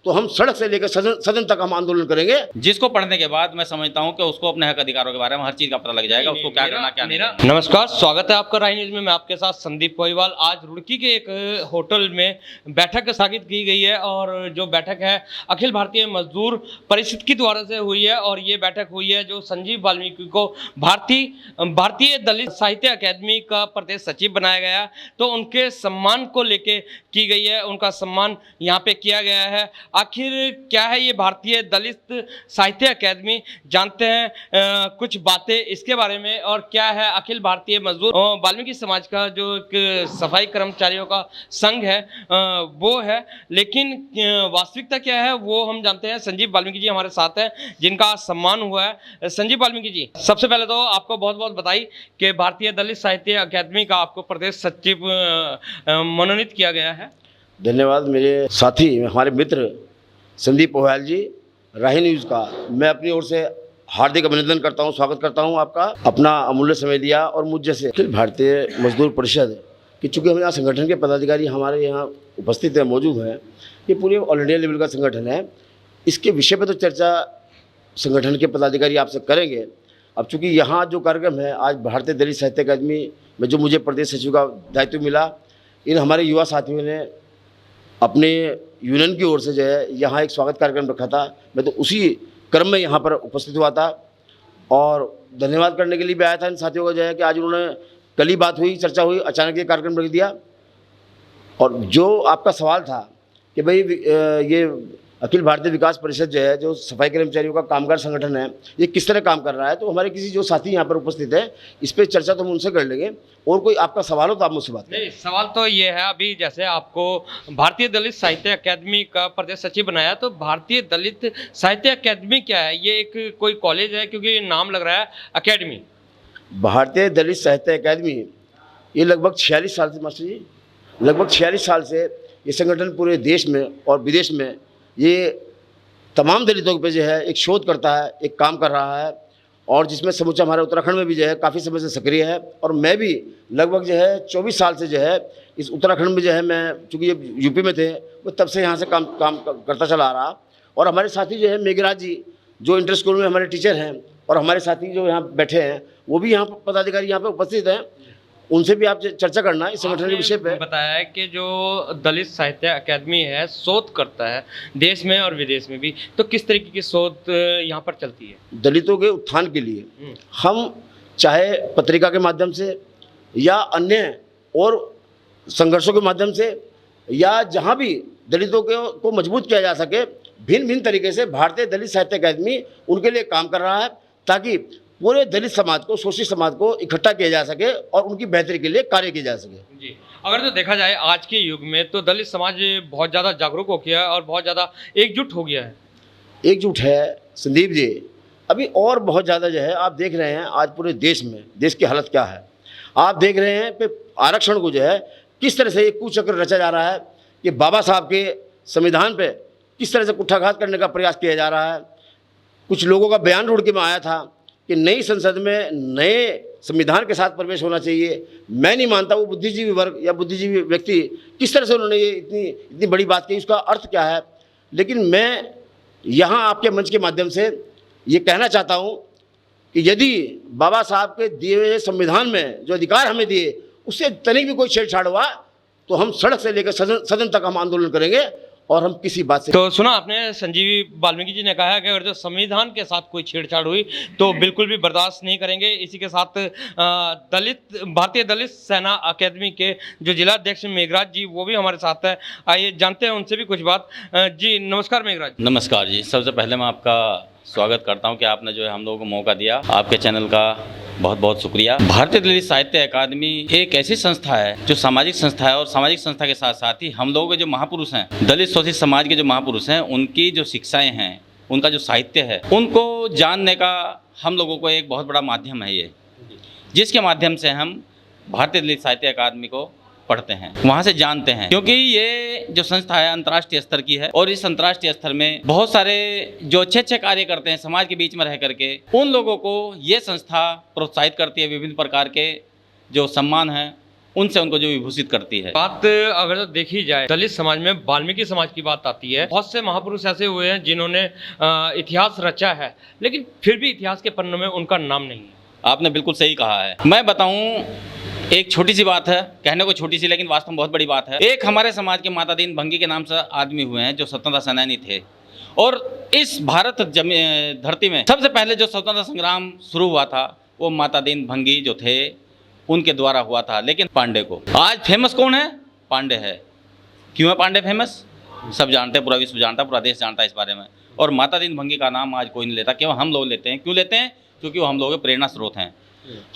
तो हम सड़क से लेकर सदन तक हम आंदोलन करेंगे। जिसको पढ़ने के बाद मैं समझता हूं कि उसको अपने हक अधिकारों के बारे में हर चीज का पता लग जाएगा, उसको क्या करना क्या नहीं करना। नमस्कार, स्वागत है आपका राही न्यूज में। मैं आपके साथ संदीप पोईवाल। आज रुड़की के एक होटल में बैठक स्थगित की गई है और जो बैठक है अखिल भारतीय मजदूर परिषद के द्वारा से हुई है और ये बैठक हुई है जो संजीव वाल्मीकि को भारतीय दलित साहित्य अकादमी का प्रदेश सचिव बनाया गया, तो उनके सम्मान को लेके की गई है, उनका सम्मान यहाँ पे किया गया है। आखिर क्या है ये भारतीय दलित साहित्य अकादमी, जानते हैं कुछ बातें इसके बारे में। और क्या है अखिल भारतीय मजदूर वाल्मीकि समाज का जो एक सफाई कर्मचारियों का संघ है वो है, लेकिन वास्तविकता क्या है वो हम जानते हैं। संजीव वाल्मीकि जी हमारे साथ हैं जिनका सम्मान हुआ है। संजीव वाल्मीकि जी, सबसे पहले तो आपको बहुत बहुत बधाई कि भारतीय दलित साहित्य अकादमी का आपको प्रदेश सचिव मनोनीत किया गया है। धन्यवाद मेरे साथी, हमारे मित्र संदीप पोईवाल जी, राही न्यूज़ का मैं अपनी ओर से हार्दिक अभिनंदन करता हूं, स्वागत करता हूं आपका। अपना अमूल्य समय दिया और मुझ जैसे अखिल भारतीय मजदूर परिषद कि चूँकि हम यहाँ संगठन के पदाधिकारी हमारे यहाँ उपस्थित है, मौजूद हैं, ये पूरे ऑल इंडिया लेवल का संगठन है। इसके विषय पर तो चर्चा संगठन के पदाधिकारी आपसे करेंगे। अब चूँकि यहाँ जो कार्यक्रम है आज भारतीय दलित साहित्य अकादमी में जो मुझे प्रदेश सचिव का दायित्व मिला, इन हमारे युवा साथियों ने अपने यूनियन की ओर से जो है यहाँ एक स्वागत कार्यक्रम रखा था। मैं तो उसी क्रम में यहाँ पर उपस्थित हुआ था और धन्यवाद करने के लिए भी आया था इन साथियों का जो है कि आज उन्होंने, कल ही बात हुई, चर्चा हुई, अचानक ये कार्यक्रम रख दिया। और जो आपका सवाल था कि भाई ये अखिल भारतीय विकास परिषद जो है, जो सफाई कर्मचारियों का कामगार संगठन है, ये किस तरह काम कर रहा है, तो हमारे किसी जो साथी यहाँ पर उपस्थित है इस पर चर्चा तो हम उनसे कर लेंगे। और कोई आपका सवाल हो तो आप मुझसे बात करें। नहीं, सवाल तो ये है, अभी जैसे आपको भारतीय दलित साहित्य अकादमी का प्रदेश सचिव बनाया, तो भारतीय दलित साहित्य अकादमी क्या है? ये एक कोई कॉलेज है? क्योंकि नाम लग रहा है अकेडमी। भारतीय दलित साहित्य अकादमी ये लगभग 46 साल से, मास्टर जी, लगभग 46 साल से ये संगठन पूरे देश में और विदेश में ये तमाम दलितों पे जो है एक शोध करता है, एक काम कर रहा है, और जिसमें समूचा हमारे उत्तराखंड में भी जो है काफ़ी समय से सक्रिय है। और मैं भी लगभग जो है 24 साल से जो है इस उत्तराखंड में जो है, मैं चूँकि ये यूपी में थे, वो तब से यहाँ से काम करता चला आ रहा। और हमारे साथी जो है मेघराज जी, जो इंटर स्कूल में हमारे टीचर हैं, और हमारे साथी जो यहाँ बैठे हैं वो भी यहाँ पर पदाधिकारी यहाँ पर उपस्थित हैं, उनसे भी आप चर्चा करना इस संगठन के विषय पे। बताया है कि जो दलित साहित्य अकादमी है शोध करता है देश में और विदेश में भी, तो किस तरीके की शोध यहाँ पर चलती है? दलितों के उत्थान के लिए हम चाहे पत्रिका के माध्यम से या अन्य और संघर्षों के माध्यम से, या जहाँ भी दलितों को मजबूत किया जा सके, भिन्न भिन्न तरीके से भारतीय दलित साहित्य अकादमी उनके लिए काम कर रहा है, ताकि पूरे दलित समाज को, शोषित समाज को इकट्ठा किया जा सके और उनकी बेहतरी के लिए कार्य किया जा सके। जी, अगर तो देखा जाए आज के युग में तो दलित समाज बहुत ज़्यादा जागरूक हो गया है और बहुत ज़्यादा एकजुट हो गया है। एकजुट है संदीप जी, अभी और बहुत ज़्यादा जो है आप देख रहे हैं आज पूरे देश में, देश की हालत क्या है आप देख रहे हैं कि आरक्षण को जो है किस तरह से एक कुचक्र रचा जा रहा है, कि बाबा साहब के संविधान पे किस तरह से कुठाघात करने का प्रयास किया जा रहा है। कुछ लोगों का बयान रुड़की में आया था कि नई संसद में नए संविधान के साथ प्रवेश होना चाहिए। मैं नहीं मानता वो बुद्धिजीवी वर्ग या बुद्धिजीवी व्यक्ति किस तरह से उन्होंने ये इतनी बड़ी बात कही, उसका अर्थ क्या है। लेकिन मैं यहाँ आपके मंच के माध्यम से ये कहना चाहता हूँ कि यदि बाबा साहब के दिए हुए संविधान में जो अधिकार हमें दिए उससे तनिक भी कोई छेड़छाड़ हुआ तो हम सड़क से लेकर सदन तक हम आंदोलन करेंगे, और हम किसी बात से। तो सुना आपने, संजीव वाल्मीकि जी ने कहा है कि अगर जो संविधान के साथ कोई छेड़छाड़ हुई तो बिल्कुल भी बर्दाश्त नहीं करेंगे। इसी के साथ भारतीय दलित सेना अकादमी के जो जिला अध्यक्ष मेघराज जी वो भी हमारे साथ है, आइए जानते हैं उनसे भी कुछ बात। जी नमस्कार मेघराज। नमस्कार जी, सबसे पहले मैं आपका स्वागत करता हूं कि आपने जो है हम लोगों को मौका दिया, आपके चैनल का बहुत बहुत शुक्रिया। भारतीय दलित साहित्य अकादमी एक ऐसी संस्था है जो सामाजिक संस्था है, और सामाजिक संस्था के साथ साथ ही हम लोगों के जो महापुरुष हैं, दलित शोषित समाज के जो महापुरुष हैं, उनकी जो शिक्षाएं हैं, उनका जो साहित्य है, उनको जानने का हम लोगों को एक बहुत बड़ा माध्यम है ये, जिसके माध्यम से हम भारतीय दलित साहित्य अकादमी को पढ़ते हैं, वहाँ से जानते हैं। क्योंकि ये जो संस्था है अंतर्राष्ट्रीय स्तर की है, और इस अंतर्राष्ट्रीय स्तर में बहुत सारे जो अच्छे अच्छे कार्य करते हैं समाज के बीच में रह करके, उन लोगों को ये संस्था प्रोत्साहित करती है। विभिन्न प्रकार के जो सम्मान हैं उनसे उनको जो विभूषित करती है। बात अगर देखी जाए दलित समाज में वाल्मीकि समाज की बात आती है, बहुत से महापुरुष ऐसे हुए हैं जिन्होंने इतिहास रचा है, लेकिन फिर भी इतिहास के पन्नों में उनका नाम नहीं है। आपने बिल्कुल सही कहा है। मैं बताऊं, एक छोटी सी बात है, कहने को छोटी सी लेकिन वास्तव में बहुत बड़ी बात है। एक हमारे समाज के माता दीन भंगी के नाम से आदमी हुए हैं जो स्वतंत्रता सेनानी थे, और इस भारत धरती में सबसे पहले जो स्वतंत्रता संग्राम शुरू हुआ था वो माता दीन भंगी जो थे उनके द्वारा हुआ था। लेकिन पांडे को आज फेमस कौन है? पांडे है। क्यों है पांडे फेमस? सब जानते हैं, पूरा विश्व जानता है, पूरा देश जानता है इस बारे में। और माता दीन भंगी का नाम आज कोई नहीं लेता, केवल हम लोग लेते हैं। क्यों लेते हैं? क्योंकि वो हम लोगों के प्रेरणा स्रोत हैं।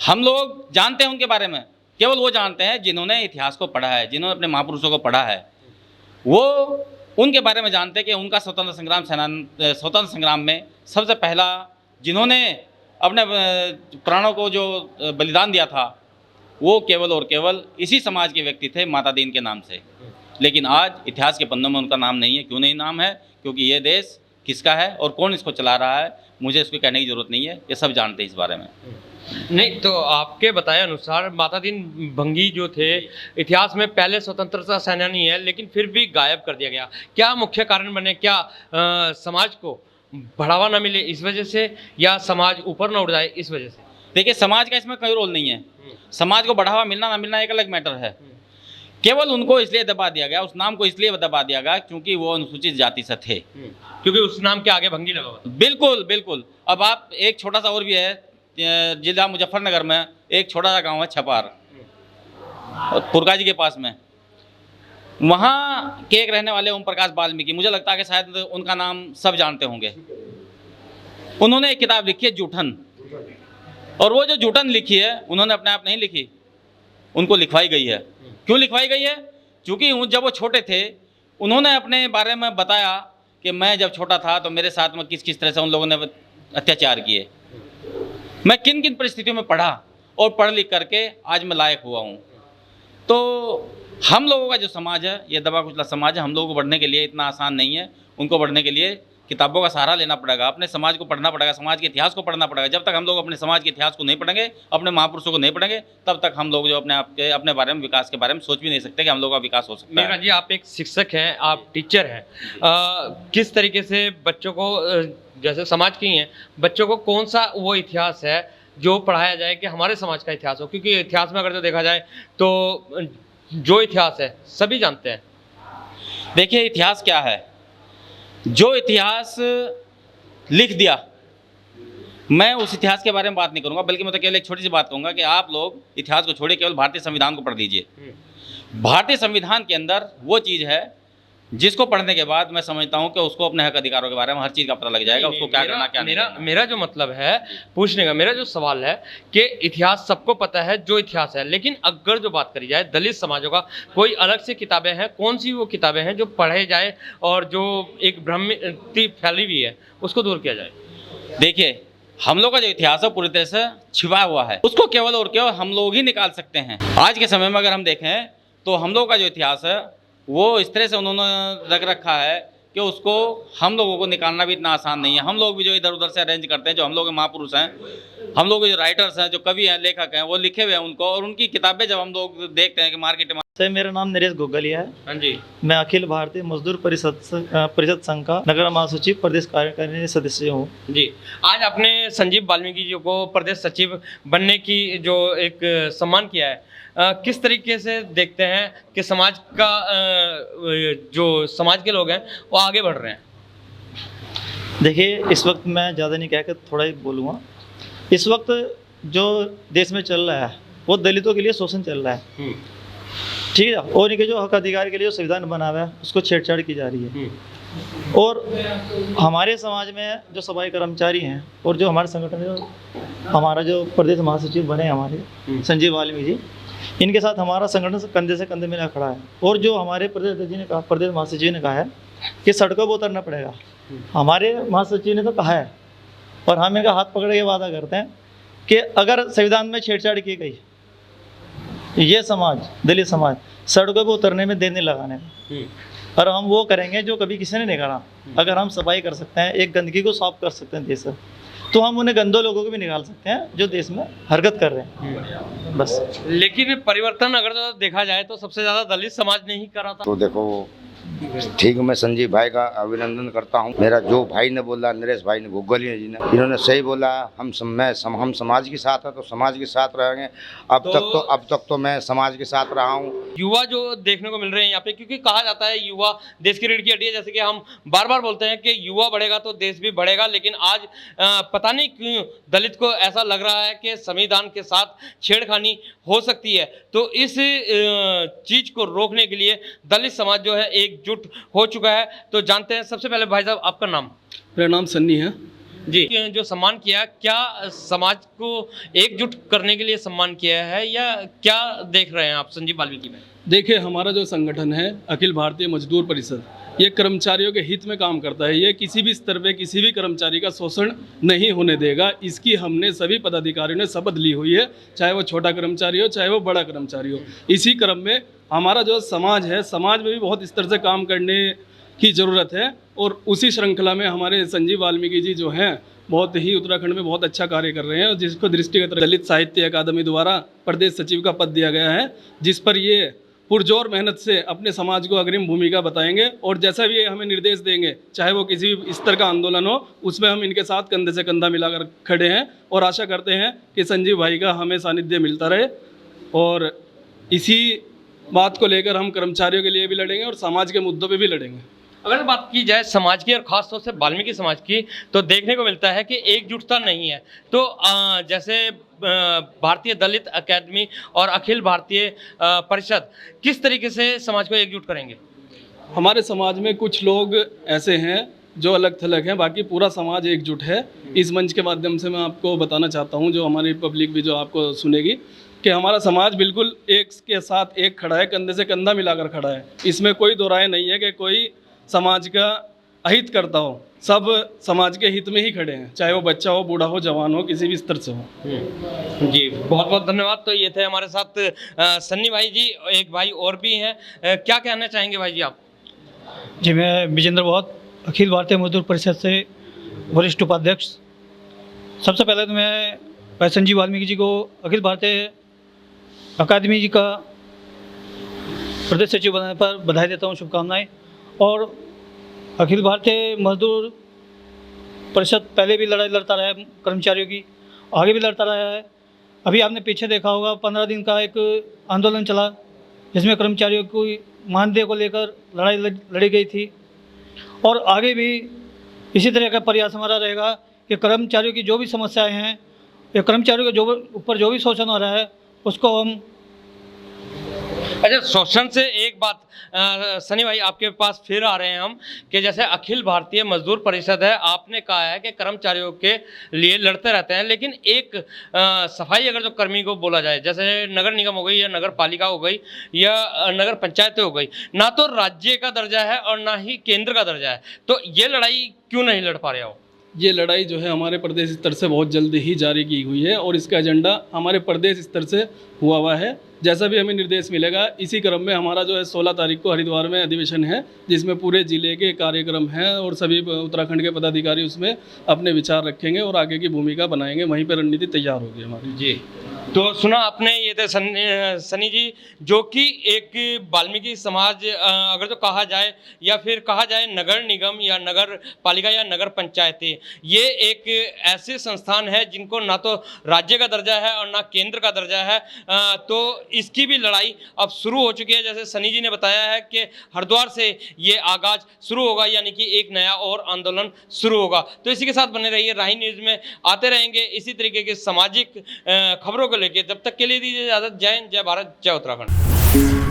हम लोग जानते हैं उनके बारे में, केवल वो जानते हैं जिन्होंने इतिहास को पढ़ा है, जिन्होंने अपने महापुरुषों को पढ़ा है, वो उनके बारे में जानते हैं कि उनका स्वतंत्र संग्राम में सबसे पहला जिन्होंने अपने प्राणों को जो बलिदान दिया था वो केवल और केवल इसी समाज के व्यक्ति थे, माता दीन के नाम से। लेकिन आज इतिहास के पन्नों में उनका नाम नहीं है। क्यों नहीं नाम है? क्योंकि ये देश किसका है और कौन इसको चला रहा है, मुझे इसको कहने की ज़रूरत नहीं है, ये सब जानते हैं इस बारे में। नहीं तो आपके बताए अनुसार माता दीन भंगी जो थे इतिहास में पहले स्वतंत्रता सेनानी है, लेकिन फिर भी गायब कर दिया गया। क्या मुख्य कारण बने? क्या समाज को बढ़ावा ना मिले इस वजह से, या समाज ऊपर ना उठ जाए इस वजह से? देखिए, समाज का इसमें कोई रोल नहीं है। समाज को बढ़ावा मिलना ना मिलना एक अलग मैटर है। केवल उनको इसलिए दबा दिया गया, उस नाम को इसलिए दबा दिया गया क्योंकि वो अनुसूचित जाति से थे, क्योंकि उस नाम के आगे भंगी लगा हुआ था। बिल्कुल बिल्कुल। अब आप एक छोटा सा और भी है, जिला मुजफ्फरनगर में एक छोटा सा गांव है छपार, पुरकाजी के पास में। वहाँ के एक रहने वाले ओम प्रकाश वाल्मीकि, मुझे लगता है कि शायद उनका नाम सब जानते होंगे। उन्होंने एक किताब लिखी है जूठन, और वो जो जूठन लिखी है उन्होंने अपने आप नहीं लिखी, उनको लिखवाई गई है। क्यों लिखवाई गई है? क्योंकि जब वो छोटे थे उन्होंने अपने बारे में बताया कि मैं जब छोटा था तो मेरे साथ में किस किस तरह से उन लोगों ने अत्याचार किए, मैं किन किन परिस्थितियों में पढ़ा और पढ़ लिख करके आज मैं लायक हुआ हूँ। तो हम लोगों का जो समाज है ये दबा कुचला समाज है। हम लोगों को बढ़ने के लिए इतना आसान नहीं है। उनको बढ़ने के लिए किताबों का सहारा लेना पड़ेगा, अपने समाज को पढ़ना पड़ेगा, समाज के इतिहास को पढ़ना पड़ेगा। जब तक हम लोग अपने समाज के इतिहास को नहीं पढ़ेंगे, अपने महापुरुषों को नहीं पढ़ेंगे, तब तक हम लोग जो अपने बारे में, विकास के बारे में सोच भी नहीं सकते कि हम लोग का विकास हो सकता है। मेघराज जी, आप एक शिक्षक हैं, आप टीचर हैं, किस तरीके से बच्चों को, जैसे समाज के ही हैं, बच्चों को कौन सा वो इतिहास है जो पढ़ाया जाए कि हमारे समाज का इतिहास हो? क्योंकि इतिहास में अगर जो देखा जाए तो जो इतिहास है सभी जानते हैं। देखिए, इतिहास क्या है? जो इतिहास लिख दिया, मैं उस इतिहास के बारे में बात नहीं करूंगा, बल्कि मैं तो केवल एक छोटी सी बात कहूंगा कि आप लोग इतिहास को छोड़िए, केवल भारतीय संविधान को पढ़ लीजिए। भारतीय संविधान के अंदर वो चीज़ है जिसको पढ़ने के बाद मैं समझता हूं कि उसको अपने हक अधिकारों के बारे में हर चीज़ का पता लग जाएगा, उसको क्या करना क्या नहीं करना। मेरा जो मतलब है पूछने का, मेरा जो सवाल है कि इतिहास सबको पता है जो इतिहास है, लेकिन अगर जो बात करी जाए दलित समाजों का, कोई अलग से किताबें हैं, कौन सी वो किताबें हैं जो पढ़े जाए और जो एक भ्रांति फैली हुई है उसको दूर किया जाए? देखिए, हम लोग का जो इतिहास है पूरी तरह से छिपा हुआ है, उसको केवल और केवल हम लोग ही निकाल सकते हैं। आज के समय में अगर हम देखें तो हम लोग का जो इतिहास है वो इस तरह से उन्होंने रख रखा है कि उसको हम लोगों को निकालना भी इतना आसान नहीं है। हम लोग भी जो इधर उधर से अरेंज करते हैं, जो हम लोग के महापुरुष हैं, हम लोग जो राइटर्स हैं, जो कवि हैं, लेखक हैं, वो लिखे हुए हैं उनको, और उनकी किताबें जब हम लोग देखते हैं कि मार्केट में। सर, मेरा नाम नरेश गोगलिया है। हाँ जी। मैं अखिल भारतीय मजदूर परिषद संघ का नगर महासचिव प्रदेश कार्यकारिणी सदस्य हूँ। जी, आज आपने संजीव वाल्मीकि जी को प्रदेश सचिव बनने की जो एक सम्मान किया है, किस तरीके से देखते हैं कि समाज का जो समाज के लोग हैं वो आगे बढ़ रहे हैं? देखिए, इस वक्त मैं ज़्यादा नहीं कहकर थोड़ा ही बोलूँगा। इस वक्त जो देश में चल रहा है वो दलितों के लिए शोषण चल रहा है, ठीक है, और इनके जो हक अधिकार के लिए जो संविधान बना हुआ है उसको छेड़छाड़ की जा रही है। और हमारे समाज में जो सफाई कर्मचारी हैं और जो हमारे संगठन जो हमारा जो प्रदेश महासचिव बने हमारे संजीव वाल्मीकि जी, इनके साथ हमारा संगठन कंधे से कंधे मिला खड़ा है। और जो हमारे प्रदेश अध्यक्ष ने कहा, प्रदेश महासचिव ने कहा है कि सड़कों पर उतरना पड़ेगा, हमारे महासचिव ने तो कहा है, और हम इनका हाथ पकड़ के वादा करते हैं कि अगर संविधान में छेड़छाड़ की गई, ये समाज, दलित समाज, सड़कों पर उतरने में देर नहीं लगाने में, और हम वो करेंगे जो कभी किसी ने नहीं करा। अगर हम सफाई कर सकते हैं, एक गंदगी को साफ कर सकते हैं देश से, तो हम उन्हें गंदे लोगों को भी निकाल सकते हैं जो देश में हरकत कर रहे हैं, बस। लेकिन परिवर्तन अगर जो देखा जाए तो सबसे ज्यादा दलित समाज ने ही करा था। तो देखो, ठीक, मैं संजीव भाई का अभिनंदन करता हूँ। मेरा जो भाई ने बोला, नरेश भाई ने, गोगलिया जी ने, इन्होंने सही बोला। हम समाज के साथ है तो समाज के साथ रहेंगे। अब तक तो मैं समाज के साथ रहा हूँ। युवा जो देखने को मिल रहे हैं यहाँ पे, क्योंकि कहा जाता है युवा देश की रीढ़ की हड्डी है, जैसे कि हम बार बार बोलते हैं कि युवा बढ़ेगा तो देश भी बढ़ेगा। लेकिन आज पता नहीं क्यों दलित को ऐसा लग रहा है कि संविधान के साथ छेड़खानी हो सकती है। तो इस चीज को रोकने के लिए दलित समाज जो है एकजुट हो चुका है। तो जानते हैं, सबसे पहले भाई साहब आपका नाम? मेरा नाम सन्नी है जी। जो सम्मान किया, क्या समाज को एकजुट करने के लिए सम्मान किया है या क्या देख रहे हैं आप संजीव वाल्मीकि में? देखिए, हमारा जो संगठन है अखिल भारतीय मजदूर परिषद, ये कर्मचारियों के हित में काम करता है। ये किसी भी स्तर पे किसी भी कर्मचारी का शोषण नहीं होने देगा। इसकी हमने सभी पदाधिकारियों ने शपथ ली हुई है, चाहे वो छोटा कर्मचारी हो चाहे वो बड़ा कर्मचारी हो। इसी क्रम में हमारा जो समाज है, समाज में भी बहुत स्तर से काम करने की ज़रूरत है। और उसी श्रृंखला में हमारे संजीव वाल्मीकि जी जो हैं, बहुत ही उत्तराखंड में बहुत अच्छा कार्य कर रहे हैं, जिसको दृष्टिगत दलित साहित्य अकादमी द्वारा प्रदेश सचिव का पद दिया गया है, जिस पर ये पुरजोर मेहनत से अपने समाज को अग्रिम भूमिका बताएंगे। और जैसा भी ये हमें निर्देश देंगे, चाहे वो किसी भी स्तर का आंदोलन हो, उसमें हम इनके साथ कंधे से कंधा मिलाकर खड़े हैं और आशा करते हैं कि संजीव भाई का हमें सानिध्य मिलता रहे। और इसी बात को लेकर हम कर्मचारियों के लिए भी लड़ेंगे और समाज के मुद्दों पे भी लड़ेंगे। अगर बात की जाए समाज की और खास तौर से वाल्मीकि समाज की, तो देखने को मिलता है कि एकजुटता नहीं है। तो जैसे भारतीय दलित अकादमी और अखिल भारतीय परिषद किस तरीके से समाज को एकजुट करेंगे? हमारे समाज में कुछ लोग ऐसे हैं जो अलग थलग हैं, बाकी पूरा समाज एकजुट है। इस मंच के माध्यम से मैं आपको बताना चाहता हूं, जो हमारी पब्लिक भी जो आपको सुनेगी, कि हमारा समाज बिल्कुल एक के साथ एक खड़ा है, कंधे से कंधा मिलाकर खड़ा है। इसमें कोई दो राय नहीं है कि कोई समाज का अहित करता हो। सब समाज के हित में ही खड़े हैं, चाहे वो बच्चा हो, बूढ़ा हो, जवान हो, किसी भी स्तर से हो। जी, बहुत बहुत धन्यवाद। तो ये थे हमारे साथ सन्नी भाई जी, एक भाई और भी हैं। क्या कहना चाहेंगे भाई जी आप? जी, मैं विजेंद्र बहुत, अखिल भारतीय मजदूर परिषद से वरिष्ठ उपाध्यक्ष। सबसे पहले तो मैं भाई संजीव वाल्मीकि जी को अखिल भारतीय अकादमी जी का प्रदेश सचिव बनने पर बधाई देता हूँ, शुभकामनाएं। और अखिल भारतीय मजदूर परिषद पहले भी लड़ाई लड़ता रहा है कर्मचारियों की, आगे भी लड़ता रहा है। अभी आपने पीछे देखा होगा 15 दिन का एक आंदोलन चला, जिसमें कर्मचारियों को मानदेय को लेकर लड़ाई लड़ी गई थी। और आगे भी इसी तरह का प्रयास हमारा रहेगा कि कर्मचारियों की जो भी समस्याएं हैं या कर्मचारियों के ऊपर जो भी शोषण हो रहा है, उसको हम। अच्छा, शोषण से एक बात सनी भाई आपके पास फिर आ रहे हैं हम, कि जैसे अखिल भारतीय मजदूर परिषद है, आपने कहा है कि कर्मचारियों के लिए लड़ते रहते हैं, लेकिन एक सफाई अगर जो कर्मी को बोला जाए, जैसे नगर निगम हो गई या नगर पालिका हो गई या नगर पंचायतें हो गई, ना तो राज्य का दर्जा है और ना ही केंद्र का दर्जा है, तो ये लड़ाई क्यों नहीं लड़ पा रहे हो? ये लड़ाई जो है हमारे प्रदेश स्तर से बहुत जल्द ही जारी की हुई है और इसका एजेंडा हमारे प्रदेश स्तर से हुआ है। जैसा भी हमें निर्देश मिलेगा, इसी क्रम में हमारा जो है 16 तारीख को हरिद्वार में अधिवेशन है, जिसमें पूरे जिले के कार्यक्रम हैं और सभी उत्तराखंड के पदाधिकारी उसमें अपने विचार रखेंगे और आगे की भूमिका बनाएंगे। वहीं पर रणनीति तैयार होगी हमारी। जी, तो सुना आपने, ये थे सनी जी, जो कि एक वाल्मीकि समाज अगर तो कहा जाए या फिर कहा जाए नगर निगम या नगर पालिका या नगर पंचायतें, ये एक ऐसे संस्थान है जिनको ना तो राज्य का दर्जा है और ना केंद्र का दर्जा है। तो इसकी भी लड़ाई अब शुरू हो चुकी है। जैसे सनी जी ने बताया है कि हरिद्वार से ये आगाज शुरू होगा, यानी कि एक नया और आंदोलन शुरू होगा। तो इसी के साथ बने रहिए, राही न्यूज़ में आते रहेंगे इसी तरीके के सामाजिक खबरों को लेकर। जब तक के लिए दीजिए इजाजत। जय हिंद, जय भारत, जय उत्तराखंड।